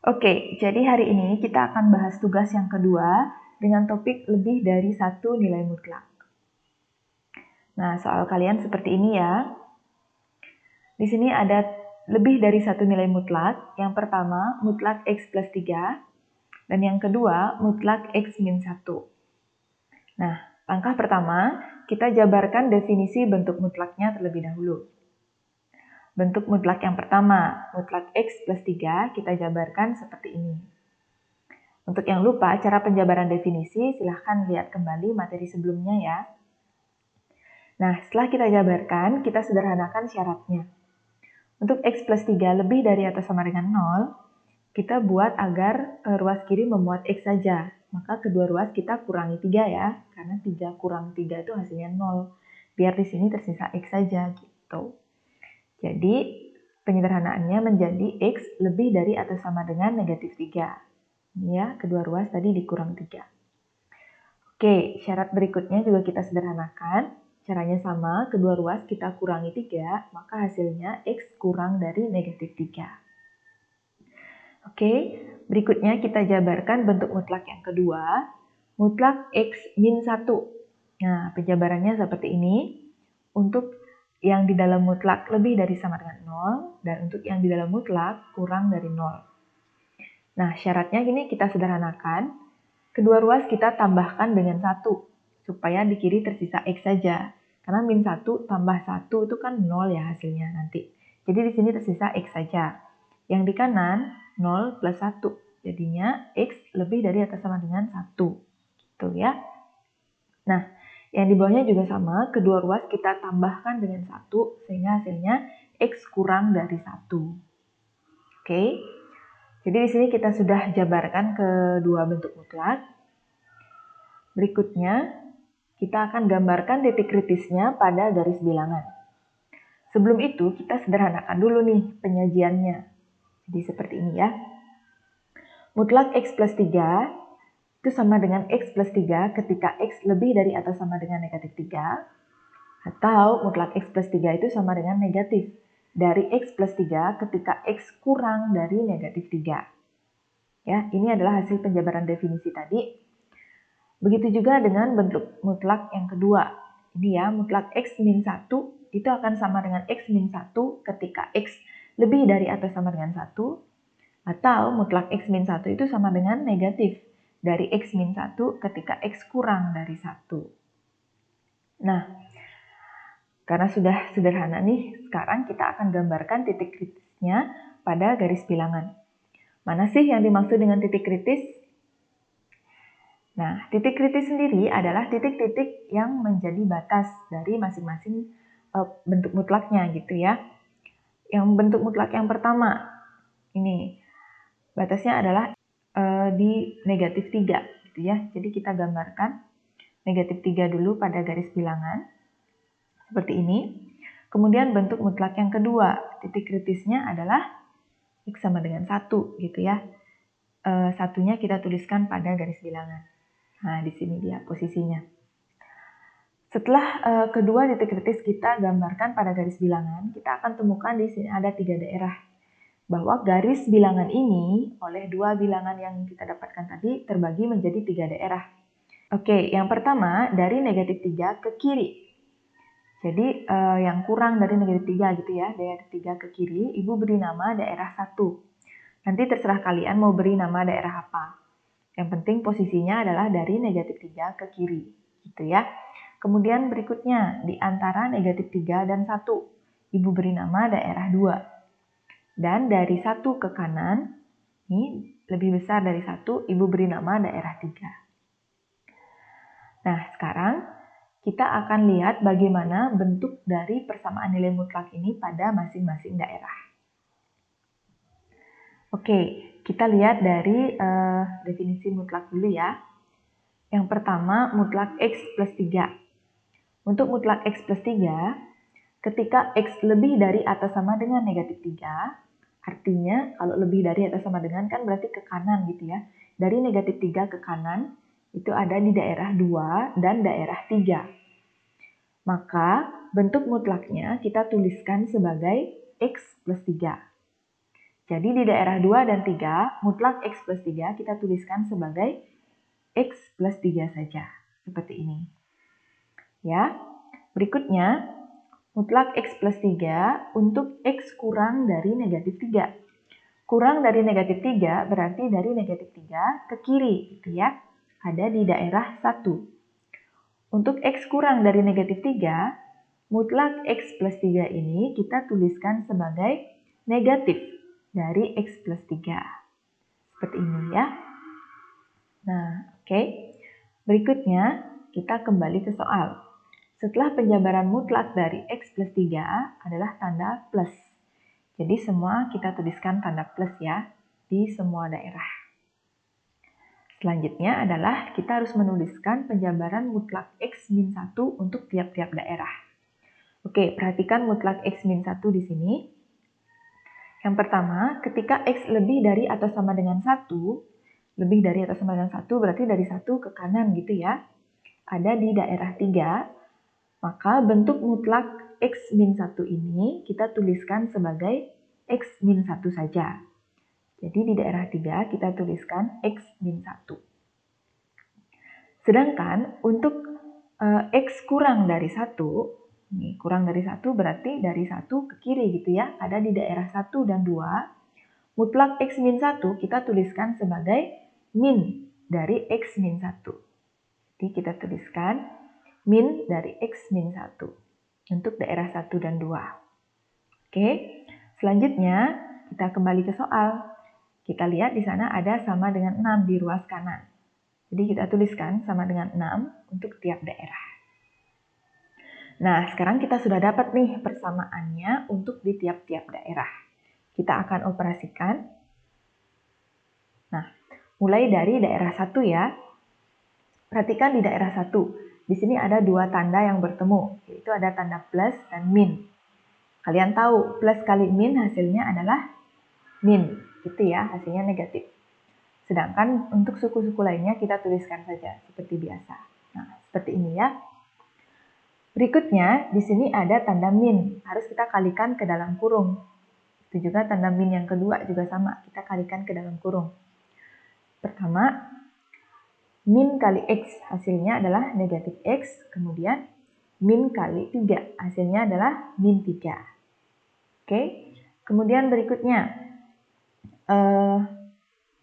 Oke, jadi hari ini kita akan bahas tugas yang kedua dengan topik lebih dari satu nilai mutlak. Nah, soal kalian seperti ini ya. Di sini ada lebih dari satu nilai mutlak. Yang pertama, mutlak X plus 3. Dan yang kedua, mutlak X min 1. Nah, langkah pertama, kita jabarkan definisi bentuk mutlaknya terlebih dahulu. Bentuk mutlak yang pertama, mutlak X plus 3, kita jabarkan seperti ini. Untuk yang lupa cara penjabaran definisi, silahkan lihat kembali materi sebelumnya ya. Nah, setelah kita jabarkan, kita sederhanakan syaratnya. Untuk X plus 3 lebih dari atau sama dengan 0, kita buat agar ruas kiri memuat X saja. Maka kedua ruas kita kurangi 3 ya, karena 3 kurang 3 itu hasilnya 0. Biar di sini tersisa X saja gitu. Jadi, penyederhanaannya menjadi X lebih dari atau sama dengan negatif 3. Ini ya, kedua ruas tadi dikurang 3. Oke, syarat berikutnya juga kita sederhanakan. Caranya sama, kedua ruas kita kurangi 3, maka hasilnya X kurang dari negatif 3. Oke, berikutnya kita jabarkan bentuk mutlak yang kedua, mutlak X min 1. Nah, penjabarannya seperti ini. Untuk yang di dalam mutlak lebih dari sama dengan 0, dan untuk yang di dalam mutlak kurang dari 0. Nah, syaratnya gini kita sederhanakan. Kedua ruas kita tambahkan dengan 1, supaya di kiri tersisa X saja. Karena min 1 tambah 1 itu kan 0 ya hasilnya nanti. Jadi di sini tersisa X saja. Yang di kanan 0 plus 1. Jadinya X lebih dari atau sama dengan 1. Gitu ya. Nah, yang di bawahnya juga sama. Kedua ruas kita tambahkan dengan 1, sehingga hasilnya X kurang dari 1. Oke. Jadi di sini kita sudah jabarkan kedua bentuk mutlak. Berikutnya, kita akan gambarkan titik kritisnya pada garis bilangan. Sebelum itu, kita sederhanakan dulu nih penyajiannya. Jadi seperti ini ya. Mutlak X plus 3 itu sama dengan X plus 3 ketika X lebih dari atau sama dengan negatif 3. Atau mutlak X plus 3 itu sama dengan negatif dari X plus 3 ketika X kurang dari negatif 3. Ya, ini adalah hasil penjabaran definisi tadi. Begitu juga dengan bentuk mutlak yang kedua. Ini ya, mutlak X min 1 itu akan sama dengan X min 1 ketika X lebih dari atau sama dengan 1. Atau mutlak X min 1 itu sama dengan negatif dari X min 1 ketika X kurang dari 1. Nah, karena sudah sederhana nih, sekarang kita akan gambarkan titik kritisnya pada garis bilangan. Mana sih yang dimaksud dengan titik kritis? Nah, titik kritis sendiri adalah titik-titik yang menjadi batas dari masing-masing bentuk mutlaknya gitu ya. Yang bentuk mutlak yang pertama, ini batasnya adalah di negatif 3 gitu ya. Jadi kita gambarkan negatif 3 dulu pada garis bilangan. Seperti ini. Kemudian bentuk mutlak yang kedua, titik kritisnya adalah X sama dengan 1 gitu ya. Satunya kita tuliskan pada garis bilangan. Nah, di sini dia posisinya. Setelah kedua titik kritis kita gambarkan pada garis bilangan, kita akan temukan di sini ada 3 daerah. Bahwa garis bilangan ini oleh dua bilangan yang kita dapatkan tadi terbagi menjadi 3 daerah. Oke, yang pertama dari negatif 3 ke kiri. Jadi yang kurang dari negatif 3 gitu ya, daerah 3 ke kiri, Ibu beri nama daerah 1. Nanti terserah kalian mau beri nama daerah apa. Yang penting posisinya adalah dari negatif 3 ke kiri, gitu ya. Kemudian berikutnya, di antara negatif 3 dan 1, Ibu beri nama daerah 2. Dan dari 1 ke kanan, ini lebih besar dari 1, Ibu beri nama daerah 3. Nah, sekarang kita akan lihat bagaimana bentuk dari persamaan nilai mutlak ini pada masing-masing daerah. Oke, kita lihat dari definisi mutlak dulu ya. Yang pertama, mutlak X plus 3. Untuk mutlak X plus 3, ketika X lebih dari atau sama dengan negatif 3, artinya kalau lebih dari atau sama dengan kan berarti ke kanan gitu ya. Dari negatif 3 ke kanan, itu ada di daerah 2 dan daerah 3. Maka bentuk mutlaknya kita tuliskan sebagai X plus 3. Jadi di daerah 2 dan 3, mutlak X plus 3 kita tuliskan sebagai X plus 3 saja. Seperti ini. Ya. Berikutnya, mutlak X plus 3 untuk X kurang dari negatif 3. Kurang dari negatif 3 berarti dari negatif 3 ke kiri, gitu ya. Ada di daerah 1. Untuk X kurang dari negatif 3, mutlak X plus 3 ini kita tuliskan sebagai negatif dari X plus 3. Seperti ini ya. Nah, oke. Berikutnya, kita kembali ke soal. Setelah penjabaran mutlak dari X plus 3 adalah tanda plus. Jadi semua kita tuliskan tanda plus ya, di semua daerah. Selanjutnya adalah kita harus menuliskan penjabaran mutlak X min 1 untuk tiap-tiap daerah. Oke, perhatikan mutlak X min 1 di sini. Yang pertama, ketika X lebih dari atau sama dengan 1, lebih dari atau sama dengan 1 berarti dari 1 ke kanan gitu ya. Ada di daerah 3, maka bentuk mutlak X min 1 ini kita tuliskan sebagai X min 1 saja. Jadi di daerah 3 kita tuliskan X min 1. Sedangkan untuk X kurang dari 1, ini kurang dari 1 berarti dari 1 ke kiri gitu ya, ada di daerah 1 dan 2, mutlak X min 1 kita tuliskan sebagai min dari X min 1. Jadi kita tuliskan min dari X min 1 untuk daerah 1 dan 2. Oke, selanjutnya kita kembali ke soal. Kita lihat di sana ada sama dengan 6 di ruas kanan. Jadi kita tuliskan sama dengan 6 untuk tiap daerah. Nah, sekarang kita sudah dapat nih persamaannya untuk di tiap-tiap daerah. Kita akan operasikan. Nah, mulai dari daerah 1 ya. Perhatikan di daerah 1. Di sini ada dua tanda yang bertemu, yaitu ada tanda plus dan min. Kalian tahu, plus kali min hasilnya adalah min. Itu ya, hasilnya negatif. Sedangkan untuk suku-suku lainnya kita tuliskan saja seperti biasa. Nah, seperti ini ya. Berikutnya, di sini ada tanda min. Harus kita kalikan ke dalam kurung. Itu juga tanda min yang kedua juga sama. Kita kalikan ke dalam kurung. Pertama, min kali X hasilnya adalah negatif X. Kemudian, min kali 3 hasilnya adalah min 3. Oke. Kemudian berikutnya,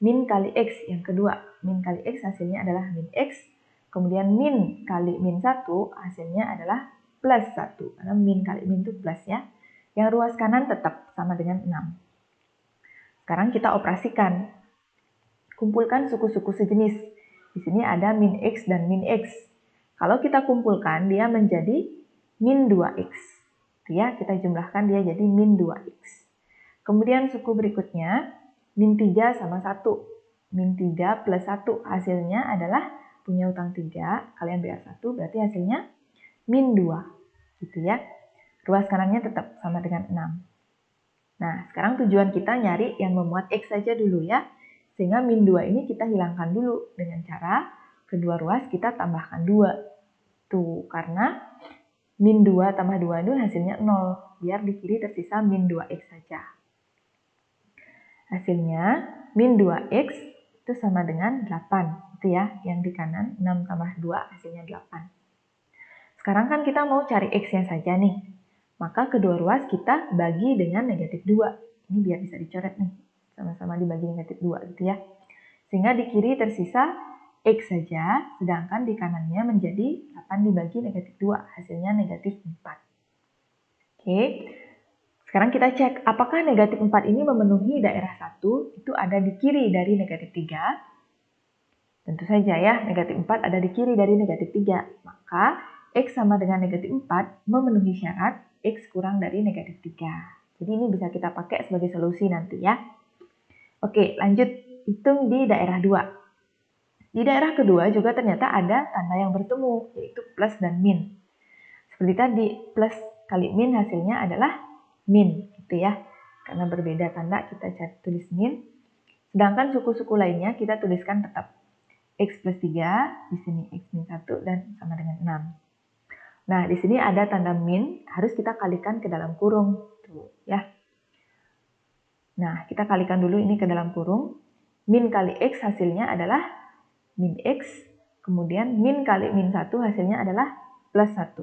min kali X yang kedua. Min kali X hasilnya adalah min X. Kemudian min kali min 1 hasilnya adalah plus 1. Karena min kali min itu plus ya. Yang ruas kanan tetap sama dengan 6. Sekarang kita operasikan. Kumpulkan suku-suku sejenis. Di sini ada min X dan min X. Kalau kita kumpulkan dia menjadi min 2X. Ya, kita jumlahkan dia jadi min 2X. Kemudian suku berikutnya min 3 sama 1. Min 3 plus 1 hasilnya adalah punya utang 3, kalian bayar 1, berarti hasilnya min 2. Gitu ya. Ruas kanannya tetap sama dengan 6. Nah, sekarang tujuan kita nyari yang memuat X saja dulu ya. Sehingga min 2 ini kita hilangkan dulu dengan cara kedua ruas kita tambahkan 2. Tuh, karena min 2 tambah 2 itu hasilnya 0. Biar di kiri tersisa min 2X saja. Hasilnya min 2X itu sama dengan 8. Itu ya, yang di kanan 6 tambah 2 hasilnya 8. Sekarang kan kita mau cari X-nya saja nih. Maka kedua ruas kita bagi dengan negatif 2. Ini biar bisa dicoret nih. Sama-sama dibagi negatif 2 gitu ya. Sehingga di kiri tersisa X saja, sedangkan di kanannya menjadi 8 dibagi negatif 2. Hasilnya negatif 4. Oke. Sekarang kita cek apakah negatif 4 ini memenuhi daerah 1 itu ada di kiri dari negatif 3. Tentu saja ya, negatif 4 ada di kiri dari negatif 3. Maka X sama dengan negatif 4 memenuhi syarat X kurang dari negatif 3. Jadi ini bisa kita pakai sebagai solusi nanti ya. Oke, lanjut hitung di daerah 2. Di daerah kedua juga ternyata ada tanda yang bertemu, yaitu plus dan min. Seperti tadi, plus kali min hasilnya adalah min, gitu ya. Karena berbeda tanda, kita tulis min. Sedangkan suku-suku lainnya kita tuliskan tetap X plus 3, di sini X min 1, dan sama dengan 6. Nah, di sini ada tanda min, harus kita kalikan ke dalam kurung. Tuh, ya. Nah, kita kalikan dulu ini ke dalam kurung. Min kali X hasilnya adalah min X. Kemudian min kali min 1 hasilnya adalah plus 1.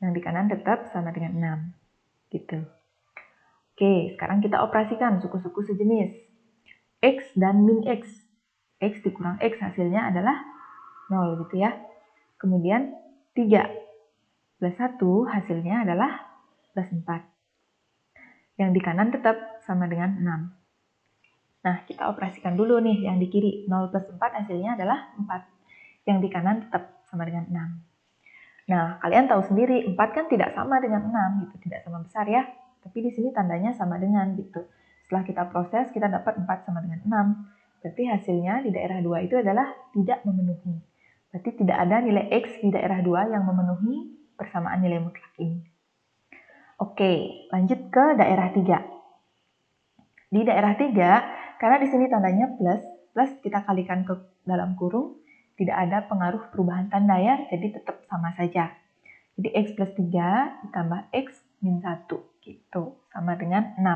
Yang di kanan tetap sama dengan 6. Gitu. Oke, sekarang kita operasikan suku-suku sejenis. X dan min X. X dikurang X hasilnya adalah 0 gitu ya. Kemudian 3 plus 1 hasilnya adalah plus 4. Yang di kanan tetap sama dengan 6. Nah, kita operasikan dulu nih yang di kiri. 0 plus 4 hasilnya adalah 4. Yang di kanan tetap sama dengan 6. Nah, kalian tahu sendiri 4 kan tidak sama dengan 6 gitu, tidak sama besar ya. Tapi di sini tandanya sama dengan gitu. Setelah kita proses, kita dapat 4 sama dengan 6. Berarti hasilnya di daerah 2 itu adalah tidak memenuhi. Berarti tidak ada nilai X di daerah 2 yang memenuhi persamaan nilai mutlak ini. Oke, lanjut ke daerah 3. Di daerah 3, karena di sini tandanya plus kita kalikan ke dalam kurung, tidak ada pengaruh perubahan tanda ya, jadi tetap sama saja. Jadi X plus 3 ditambah X min 1, gitu, sama dengan 6.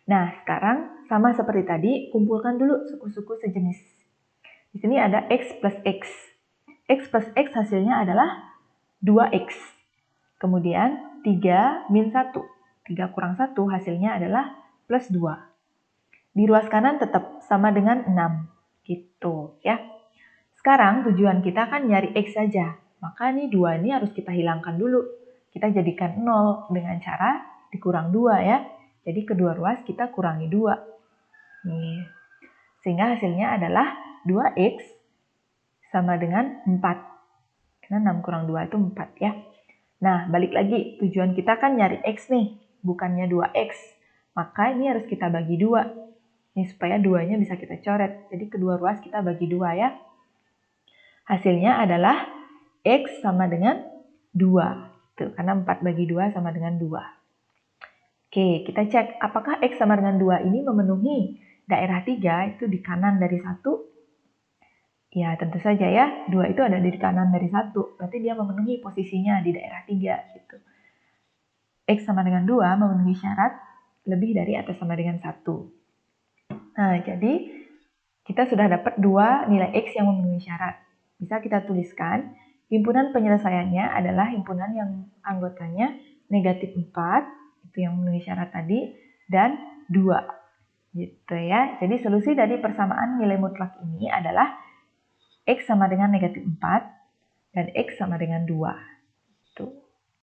Nah, sekarang sama seperti tadi, kumpulkan dulu suku-suku sejenis. Di sini ada X plus X. X plus X hasilnya adalah 2X. Kemudian 3 min 1. 3 kurang 1 hasilnya adalah plus 2. Di ruas kanan tetap sama dengan 6. Gitu ya. Sekarang tujuan kita kan nyari X saja. Maka nih 2 ini harus kita hilangkan dulu. Kita jadikan 0 dengan cara dikurang 2 ya. Jadi kedua ruas kita kurangi 2. Nih. Sehingga hasilnya adalah 2X sama dengan 4. Karena 6 kurang 2 itu 4 ya. Nah, balik lagi. Tujuan kita kan nyari X nih. Bukannya 2X. Maka ini harus kita bagi 2. Ini supaya 2-nya bisa kita coret. Jadi kedua ruas kita bagi 2 ya. Hasilnya adalah X sama dengan 2. Tuh, karena 4 bagi 2 sama dengan 2. Oke, kita cek apakah X sama dengan 2 ini memenuhi daerah 3 itu di kanan dari 1. Ya, tentu saja ya. 2 itu ada di kanan dari 1. Berarti dia memenuhi posisinya di daerah 3. Gitu. X sama dengan 2 memenuhi syarat lebih dari atau sama dengan 1. Nah, jadi kita sudah dapat 2 nilai X yang memenuhi syarat. Bisa kita tuliskan, himpunan penyelesaiannya adalah himpunan yang anggotanya negatif 4, itu yang memenuhi syarat tadi, dan 2. Gitu ya. Jadi solusi dari persamaan nilai mutlak ini adalah X sama dengan negatif 4 dan X sama dengan 2.